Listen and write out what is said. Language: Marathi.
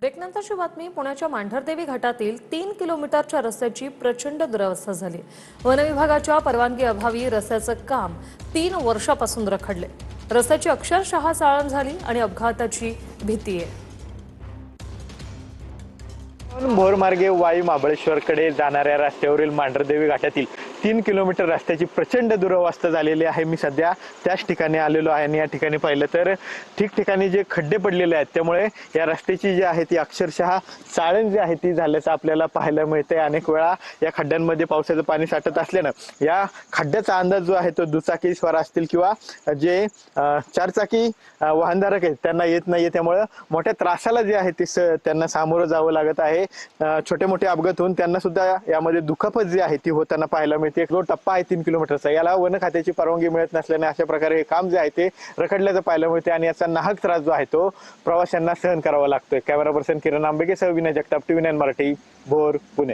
ब्रेकनंतरची बातमी पुण्याच्या मांढरदेवी घाटातील 3 किलोमीटरच्या रस्त्याची प्रचंड दुरवस्था झाली। वनविभागाच्या परवानगी अभावी रस्त्याचं काम 3 वर्षापासून रखडले। रस्त्याची अक्षरशः चाळण झाली आणि अपघाताची भीती आहे। भोरमार्गे वाई महाबळेश्वरकडे जाणाऱ्या रस्त्यावरील मांढरदेवी घाटातील 3 किलोमीटर रस्त्याची प्रचंड दुरवस्था झालेली आहे। मी सध्या त्याच ठिकाणी आलेलो आहे आणि या ठिकाणी पाहिलं तर ठिकठिकाणी जे खड्डे पडलेले आहेत त्यामुळे या रस्त्याची जी आहे ती अक्षरशः चाळण जी आहे ती झाल्याचं आपल्याला पाहायला मिळते। अनेक वेळा या खड्ड्यांमध्ये पावसाचं पाणी साठत असल्यानं या खड्ड्याचा अंदाज जो आहे तो दुचाकी स्वार असतील किंवा जे चारचाकी वाहनधारक आहेत त्यांना येत नाहीये, त्यामुळे मोठ्या त्रासाला जे आहे ते त्यांना सामोरं जावं लागत आहे। छोटे मोठे अपघात होऊन त्यांना सुद्धा यामध्ये दुखापत जी आहे ती होताना पाहायला मिळते। जो टप्पा आहे 3 किलोमीटरचा याला वन खात्याची परवानगी मिळत नसल्याने अशा प्रकारे हे काम जे आहे ते रखडल्याचं पाहायला मिळते आणि याचा नाहक त्रास जो आहे तो प्रवाशांना सहन करावा लागतोय। कॅमेरा पर्सन किरण आंबेगे सह विनय जगताप, TV9 मराठी, भोर, पुणे।